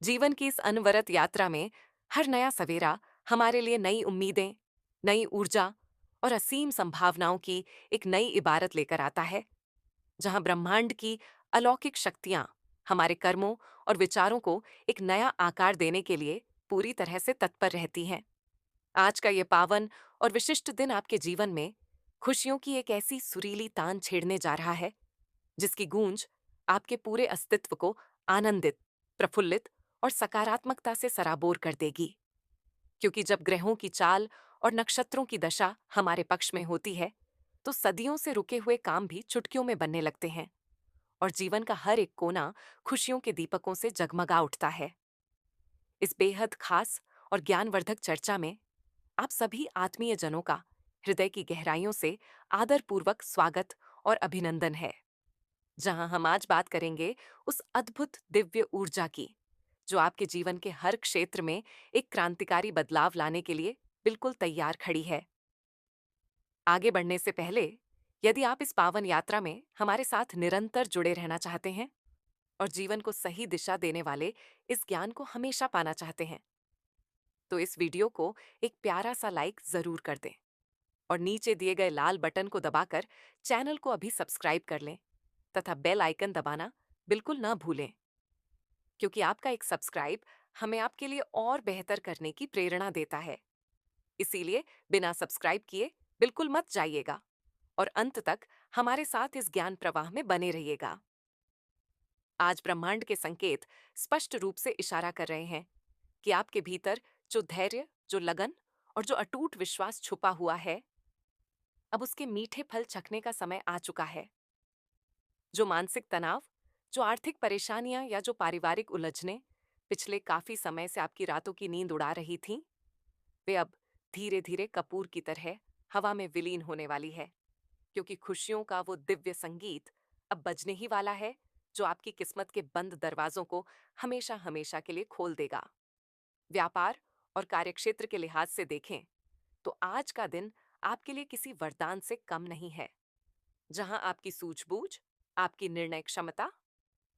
जीवन की इस अनवरत यात्रा में हर नया सवेरा हमारे लिए नई उम्मीदें, नई ऊर्जा और असीम संभावनाओं की एक नई इबारत लेकर आता है, जहां ब्रह्मांड की अलौकिक शक्तियां हमारे कर्मों और विचारों को एक नया आकार देने के लिए पूरी तरह से तत्पर रहती हैं। आज का ये पावन और विशिष्ट दिन आपके जीवन में खुशियों की एक ऐसी सुरीली तान छेड़ने जा रहा है, जिसकी गूंज आपके पूरे अस्तित्व को आनंदित, प्रफुल्लित और सकारात्मकता से सराबोर कर देगी। क्योंकि जब ग्रहों की चाल और नक्षत्रों की दशा हमारे पक्ष में होती है, तो सदियों से रुके हुए काम भी चुटकियों में बनने लगते हैं और जीवन का हर एक कोना खुशियों के दीपकों से जगमगा उठता है। इस बेहद खास और ज्ञानवर्धक चर्चा में आप सभी आत्मीय जनों का हृदय की गहराइयों से आदरपूर्वक स्वागत और अभिनंदन है, जहां हम आज बात करेंगे उस अद्भुत दिव्य ऊर्जा की, जो आपके जीवन के हर क्षेत्र में एक क्रांतिकारी बदलाव लाने के लिए बिल्कुल तैयार खड़ी है। आगे बढ़ने से पहले, यदि आप इस पावन यात्रा में हमारे साथ निरंतर जुड़े रहना चाहते हैं और जीवन को सही दिशा देने वाले इस ज्ञान को हमेशा पाना चाहते हैं, तो इस वीडियो को एक प्यारा सा लाइक जरूर कर दें और नीचे दिए गए लाल बटन को दबाकर चैनल को अभी सब्सक्राइब कर लें तथा बेल आइकन दबाना बिल्कुल ना भूलें, क्योंकि आपका एक सब्सक्राइब हमें आपके लिए और बेहतर करने की प्रेरणा देता है। इसीलिए बिना सब्सक्राइब किए बिल्कुल मत जाइएगा और अंत तक हमारे साथ इस ज्ञान प्रवाह में बने रहिएगा। आज ब्रह्मांड के संकेत स्पष्ट रूप से इशारा कर रहे हैं कि आपके भीतर जो धैर्य, जो लगन और जो अटूट विश्वास छुपा हुआ है, अब उसके मीठे फल चखने का समय आ चुका है। जो मानसिक तनाव, जो आर्थिक परेशानियां या जो पारिवारिक उलझने पिछले काफी समय से आपकी रातों की नींद उड़ा रही थीं, वे अब धीरे धीरे कपूर की तरह हवा में विलीन होने वाली है, क्योंकि खुशियों का वो दिव्य संगीत अब बजने ही वाला है, जो आपकी किस्मत के बंद दरवाजों को हमेशा हमेशा के लिए खोल देगा। व्यापार और कार्यक्षेत्र के लिहाज से देखें तो आज का दिन आपके लिए किसी वरदान से कम नहीं है, जहां आपकी सूझबूझ, आपकी निर्णय क्षमता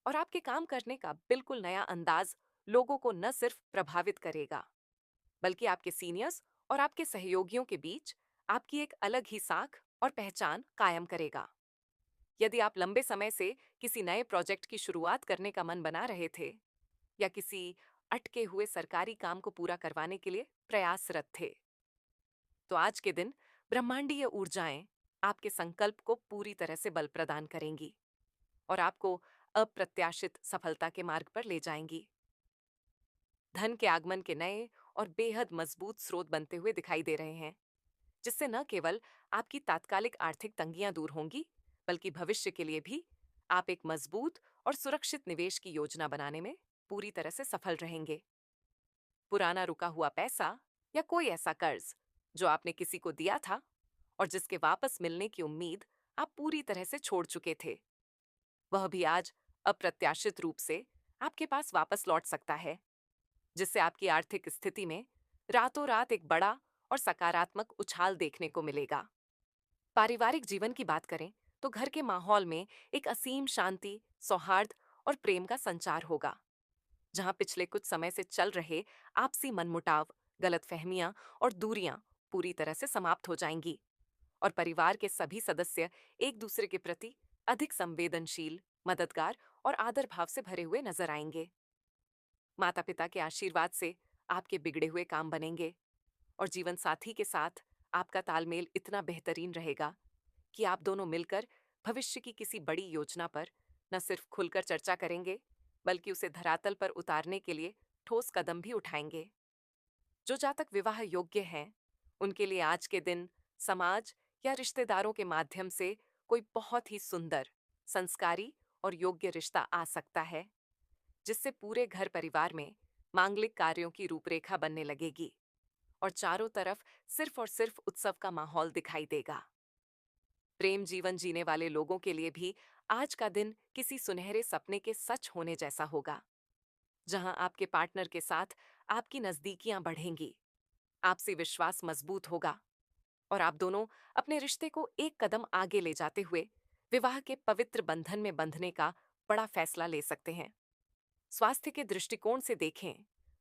और आपके काम करने का बिल्कुल नया अंदाज लोगों को न सिर्फ प्रभावित करेगा, बल्कि आपके सीनियर्स और आपके सहयोगियों के बीच आपकी एक अलग ही साख और पहचान कायम करेगा। यदि आप लंबे समय से किसी नए प्रोजेक्ट की शुरुआत करने का मन बना रहे थे या किसी अटके हुए सरकारी काम को पूरा करवाने के लिए प्रयासरत थे, तो आज के दिन ब्रह्मांडीय ऊर्जाएं आपके संकल्प को पूरी तरह से बल प्रदान करेंगी और आपको अप्रत्याशित सफलता के मार्ग पर ले जाएंगी। धन के आगमन के नए और बेहद मजबूत स्रोत बनते हुए दिखाई दे रहे हैं, जिससे न केवल आपकी तात्कालिक आर्थिक तंगियां दूर होंगी, बल्कि भविष्य के लिए भी आप एक मजबूत और सुरक्षित निवेश की योजना बनाने में पूरी तरह से सफल रहेंगे। पुराना रुका हुआ पैसा या कोई ऐसा कर्ज जो आपने किसी को दिया था और जिसके वापस मिलने की उम्मीद आप पूरी तरह से छोड़ चुके थे, वह भी आज अप्रत्याशित रूप से आपके पास वापस लौट सकता है, जिससे आपकी आर्थिक स्थिति में रातों रात एक बड़ा और सकारात्मक उछाल देखने को मिलेगा। पारिवारिक जीवन की बात करें तो घर के माहौल में एक असीम शांति, सौहार्द और प्रेम का संचार होगा, जहां पिछले कुछ समय से चल रहे आपसी मनमुटाव, गलतफहमियां और दूरियां पूरी तरह से समाप्त हो जाएंगी और परिवार के सभी सदस्य एक दूसरे के प्रति अधिक संवेदनशील, मददगार और आदर भाव से भरे हुए नजर आएंगे। माता पिता के आशीर्वाद से आपके बिगड़े हुए काम बनेंगे और जीवन साथी के साथ आपका तालमेल इतना बेहतरीन रहेगा कि आप दोनों मिलकर भविष्य की किसी बड़ी योजना पर न सिर्फ खुलकर चर्चा करेंगे, बल्कि उसे धरातल पर उतारने के लिए ठोस कदम भी उठाएंगे। जो जातक विवाह योग्य हैं, उनके लिए आज के दिन समाज या रिश्तेदारों के माध्यम से कोई बहुत ही सुंदर, संस्कारी और योग्य रिश्ता आ सकता है, जिससे पूरे घर परिवार में मांगलिक कार्यों की रूपरेखा बनने लगेगी और चारों तरफ सिर्फ और सिर्फ उत्सव का माहौल दिखाई देगा। प्रेम जीवन जीने वाले लोगों के लिए भी आज का दिन किसी सुनहरे सपने के सच होने जैसा होगा, जहां आपके पार्टनर के साथ आपकी नजदीकियां बढ़ेंगी, आपसी विश्वास मजबूत होगा और आप दोनों अपने रिश्ते को एक कदम आगे ले जाते हुए विवाह के पवित्र बंधन में बंधने का बड़ा फैसला ले सकते हैं। स्वास्थ्य के दृष्टिकोण से देखें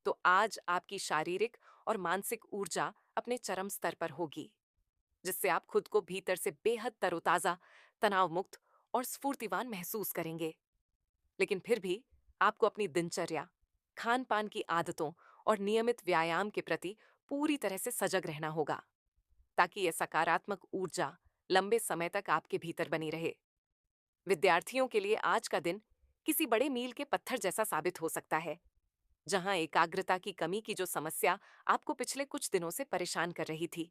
तो आज आपकी शारीरिक और मानसिक ऊर्जा अपने चरम स्तर पर होगी, जिससे आप खुद को भीतर से बेहद तरोताजा, तनाव मुक्त और स्फूर्तिवान महसूस करेंगे। लेकिन फिर भी आपको अपनी दिनचर्या, खान पान की आदतों और नियमित व्यायाम के प्रति पूरी तरह से सजग रहना होगा, ताकि यह सकारात्मक ऊर्जा लंबे समय तक आपके भीतर बनी रहे। विद्यार्थियों के लिए आज का दिन किसी बड़े मील के पत्थर जैसा साबित हो सकता है, जहां एकाग्रता की कमी की जो समस्या आपको पिछले कुछ दिनों से परेशान कर रही थी,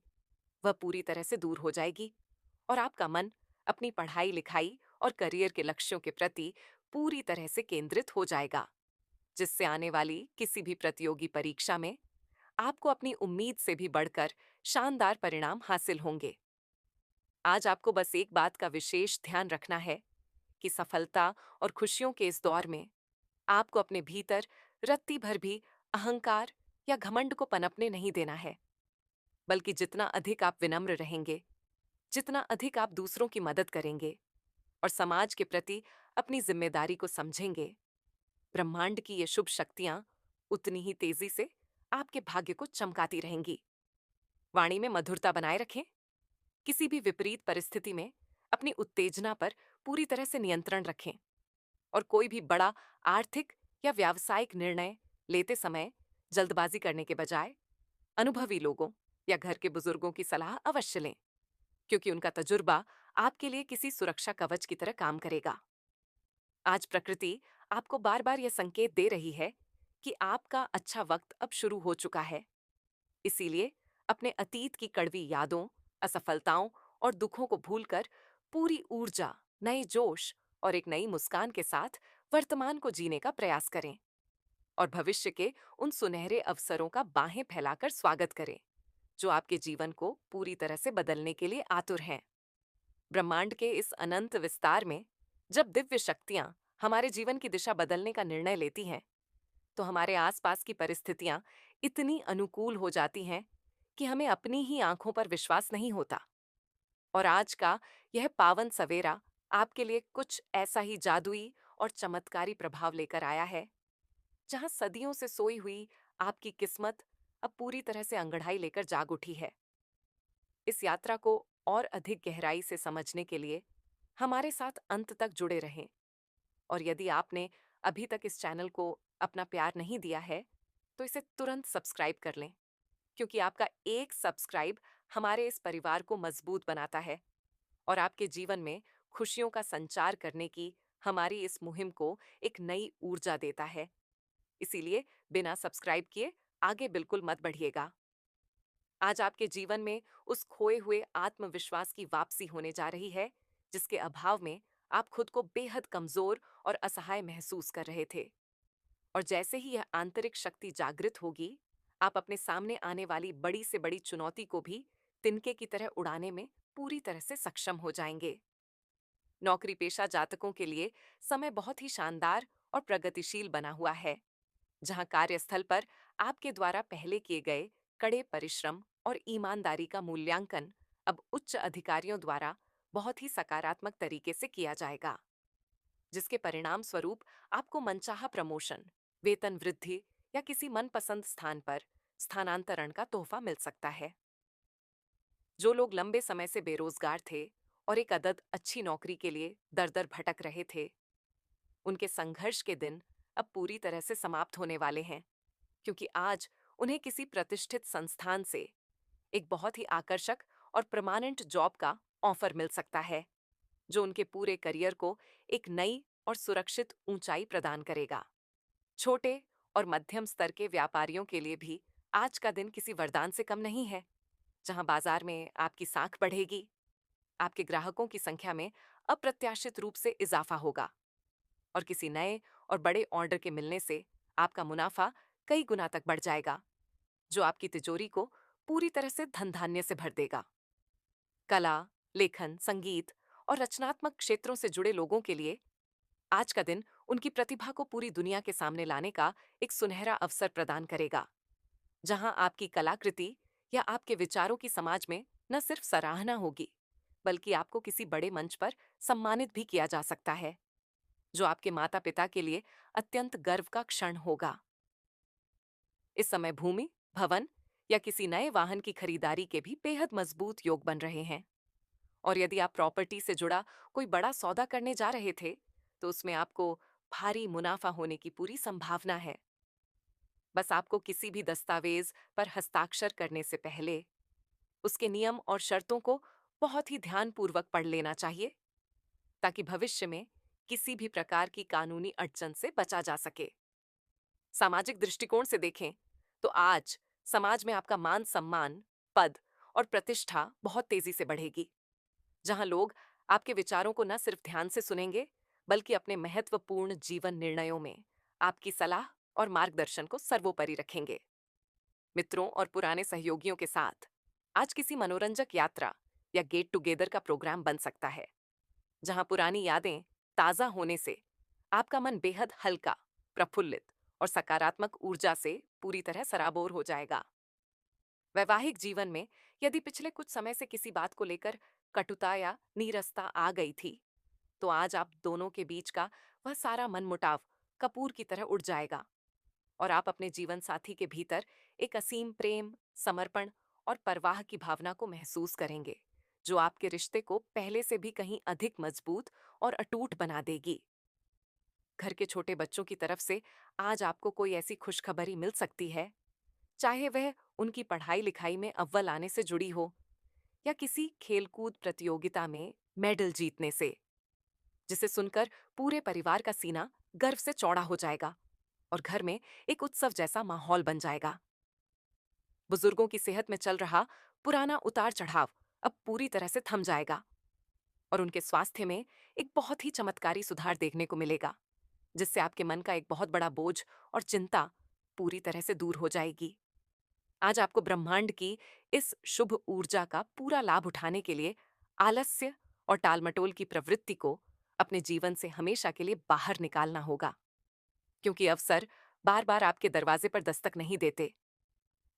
वह पूरी तरह से दूर हो जाएगी और आपका मन अपनी पढ़ाई लिखाई और करियर के लक्ष्यों के प्रति पूरी तरह से केंद्रित हो जाएगा, जिससे आने वाली किसी भी प्रतियोगी परीक्षा में आपको अपनी उम्मीद से भी बढ़कर शानदार परिणाम हासिल होंगे। आज आपको बस एक बात का विशेष ध्यान रखना है कि सफलता और खुशियों के इस दौर में आपको अपने भीतर रत्ती भर भी अहंकार या घमंड को पनपने नहीं देना है, बल्कि जितना अधिक आप विनम्र रहेंगे, जितना अधिक आप दूसरों की मदद करेंगे और समाज के प्रति अपनी जिम्मेदारी को समझेंगे, ब्रह्मांड की ये शुभ शक्तियां उतनी ही तेजी से आपके भाग्य को चमकाती रहेंगी। वाणी में मधुरता बनाए रखें। किसी भी विपरीत परिस्थिति में अपनी उत्तेजना पर पूरी तरह से नियंत्रण रखें और कोई भी बड़ा आर्थिक या व्यावसायिक निर्णय लेते समय जल्दबाजी करने के बजाय अनुभवी लोगों या घर के बुजुर्गों की सलाह अवश्य लें, क्योंकि उनका तजुर्बा आपके लिए किसी सुरक्षा कवच की तरह काम करेगा। आज प्रकृति आपको बार बार यह संकेत दे रही है कि आपका अच्छा वक्त अब शुरू हो चुका है। इसीलिए अपने अतीत की कड़वी यादों, असफलताओं और दुखों को भूलकर पूरी ऊर्जा, नए जोश और एक नई मुस्कान के साथ वर्तमान को जीने का प्रयास करें और भविष्य के उन सुनहरे अवसरों का बाहें फैलाकर स्वागत करें, जो आपके जीवन को पूरी तरह से बदलने के लिए आतुर हैं। ब्रह्मांड के इस अनंत विस्तार में जब दिव्य शक्तियां हमारे जीवन की दिशा बदलने का निर्णय लेती हैं, तो हमारे आसपास की परिस्थितियां इतनी अनुकूल हो जाती हैं कि हमें अपनी ही आंखों पर विश्वास नहीं होता। और आज का यह पावन सवेरा आपके लिए कुछ ऐसा ही जादुई और चमत्कारी प्रभाव लेकर आया है, जहां सदियों से सोई हुई आपकी किस्मत अब पूरी तरह से अंगड़ाई लेकर जाग उठी है। इस यात्रा को और अधिक गहराई से समझने के लिए हमारे साथ अंत तक जुड़े रहें और यदि आपने अभी तक इस चैनल को अपना प्यार नहीं दिया है, तो इसे तुरंत सब्सक्राइब कर लें, क्योंकि आपका एक सब्सक्राइब हमारे इस परिवार को मजबूत बनाता है और आपके जीवन में खुशियों का संचार करने की हमारी इस मुहिम को एक नई ऊर्जा देता है। इसीलिए बिना सब्सक्राइब किए आगे बिल्कुल मत बढ़िएगा। आज आपके जीवन में उस खोए हुए आत्मविश्वास की वापसी होने जा रही है, जिसके अभाव में आप खुद को बेहद कमजोर और असहाय महसूस कर रहे थे। और जैसे ही यह आंतरिक शक्ति जागृत होगी, आप अपने सामने आने वाली बड़ी से बड़ी चुनौती को भी तिनके की तरह उड़ाने में पूरी तरह से सक्षम हो जाएंगे। नौकरी पेशा जातकों के लिए समय बहुत ही शानदार और प्रगतिशील बना हुआ है, जहां कार्यस्थल पर आपके द्वारा पहले किए गए कड़े परिश्रम और ईमानदारी का मूल्यांकन अब उच्च अधिकारियों द्वारा बहुत ही सकारात्मक तरीके से किया जाएगा, जिसके परिणाम स्वरूप आपको मनचाहा प्रमोशन, वेतन वृद्धि या किसी मनपसंद स्थान पर स्थानांतरण का तोहफा मिल सकता है। जो लोग लंबे समय से बेरोजगार थे और एक अदद अच्छी नौकरी के लिए दर दर भटक रहे थे, उनके संघर्ष के दिन अब पूरी तरह से समाप्त होने वाले हैं, क्योंकि आज उन्हें किसी प्रतिष्ठित संस्थान से एक बहुत ही आकर्षक और परमानेंट जॉब का ऑफर मिल सकता है, जो उनके पूरे करियर को एक नई और सुरक्षित ऊंचाई प्रदान करेगा। छोटे और मध्यम स्तर के व्यापारियों के लिए भी आज का दिन किसी वरदान से कम नहीं है, जहां बाजार में आपकी साख बढ़ेगी, आपके ग्राहकों की संख्या में अप्रत्याशित रूप से इजाफा होगा और किसी नए और बड़े ऑर्डर के मिलने से आपका मुनाफा कई गुना तक बढ़ जाएगा, जो आपकी तिजोरी को पूरी तरह से धन धान्य से भर देगा। कला, लेखन, संगीत और रचनात्मक क्षेत्रों से जुड़े लोगों के लिए आज का दिन उनकी प्रतिभा को पूरी दुनिया के सामने लाने का एक सुनहरा अवसर प्रदान करेगा, जहां आपकी कलाकृति या आपके विचारों की समाज में न सिर्फ सराहना होगी, बल्कि आपको किसी बड़े मंच पर सम्मानित भी किया जा सकता है। जो आपके माता पिता के लिए अत्यंत गर्व का क्षण होगा। इस समय भूमि, भवन या किसी नए वाहन की खरीदारी के भी बेहद मजबूत योग बन रहे हैं। और यदि आप प्रॉपर्टी से जुड़ा कोई बड़ा सौदा करने जा रहे थे, तो उसमें आपको भारी मुनाफा होने की पूरी संभावना है। बस आपको किसी भी दस्तावेज पर हस्ताक्षर करने से पहले उसके नियम और शर्तों को बहुत ही ध्यानपूर्वक पढ़ लेना चाहिए, ताकि भविष्य में किसी भी प्रकार की कानूनी अड़चन से बचा जा सके। सामाजिक दृष्टिकोण से देखें तो आज समाज में आपका मान सम्मान, पद और प्रतिष्ठा बहुत तेजी से बढ़ेगी, जहां लोग आपके विचारों को न सिर्फ ध्यान से सुनेंगे, बल्कि अपने महत्वपूर्ण जीवन निर्णयों में आपकी सलाह और मार्गदर्शन को सर्वोपरि रखेंगे। मित्रों और पुराने सहयोगियों के साथ आज किसी मनोरंजक यात्रा या गेट टुगेदर का प्रोग्राम बन सकता है, जहां पुरानी यादें ताजा होने से आपका मन बेहद हल्का, प्रफुल्लित और सकारात्मक ऊर्जा से पूरी तरह सराबोर हो जाएगा। वैवाहिक जीवन में यदि पिछले कुछ समय से किसी बात को लेकर कटुता या नीरसता आ गई थी, तो आज आप दोनों के बीच का वह सारा मनमुटाव कपूर की तरह उड़ जाएगा और आप अपने जीवन साथी के भीतर एक असीम प्रेम, समर्पण और परवाह की भावना को महसूस करेंगे, जो आपके रिश्ते को पहले से भी कहीं अधिक मजबूत और अटूट बना देगी। घर के छोटे बच्चों की तरफ से आज आपको कोई ऐसी खुशखबरी मिल सकती है, चाहे वह उनकी पढ़ाई लिखाई में अव्वल आने से जुड़ी हो या किसी खेलकूद प्रतियोगिता में मेडल जीतने से, जिसे सुनकर पूरे परिवार का सीना गर्व से चौड़ा हो जाएगा और घर में एक उत्सव जैसा माहौल बन जाएगा। बुजुर्गों की सेहत में चल रहा पुराना उतार चढ़ाव अब पूरी तरह से थम जाएगा और उनके स्वास्थ्य में एक बहुत ही चमत्कारी सुधार देखने को मिलेगा, जिससे आपके मन का एक बहुत बड़ा बोझ और चिंता पूरी तरह से दूर हो जाएगी। आज आपको ब्रह्मांड की इस शुभ ऊर्जा का पूरा लाभ उठाने के लिए आलस्य और टालमटोल की प्रवृत्ति को अपने जीवन से हमेशा के लिए बाहर निकालना होगा, क्योंकि अवसर बार बार आपके दरवाजे पर दस्तक नहीं देते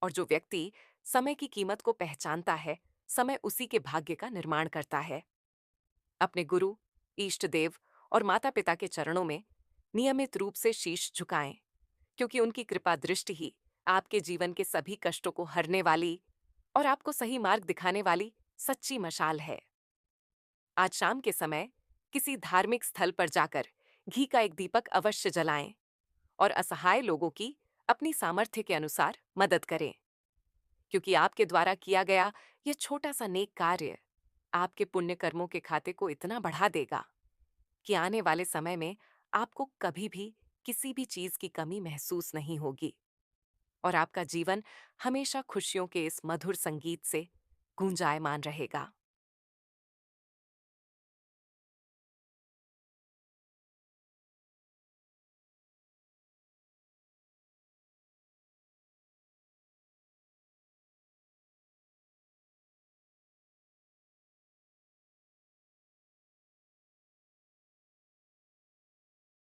और जो व्यक्ति समय की कीमत को पहचानता है, समय उसी के भाग्य का निर्माण करता है। अपने गुरु, इष्ट देव और माता पिता के चरणों में नियमित रूप से शीश झुकाएं, क्योंकि उनकी कृपा दृष्टि ही आपके जीवन के सभी कष्टों को हरने वाली और आपको सही मार्ग दिखाने वाली सच्ची मशाल है। आज शाम के समय किसी धार्मिक स्थल पर जाकर घी का एक दीपक अवश्य जलाएं और असहाय लोगों की अपनी सामर्थ्य के अनुसार मदद करें, क्योंकि आपके द्वारा किया गया यह छोटा सा नेक कार्य आपके पुण्य कर्मों के खाते को इतना बढ़ा देगा कि आने वाले समय में आपको कभी भी किसी भी चीज की कमी महसूस नहीं होगी और आपका जीवन हमेशा खुशियों के इस मधुर संगीत से गूंजायमान रहेगा।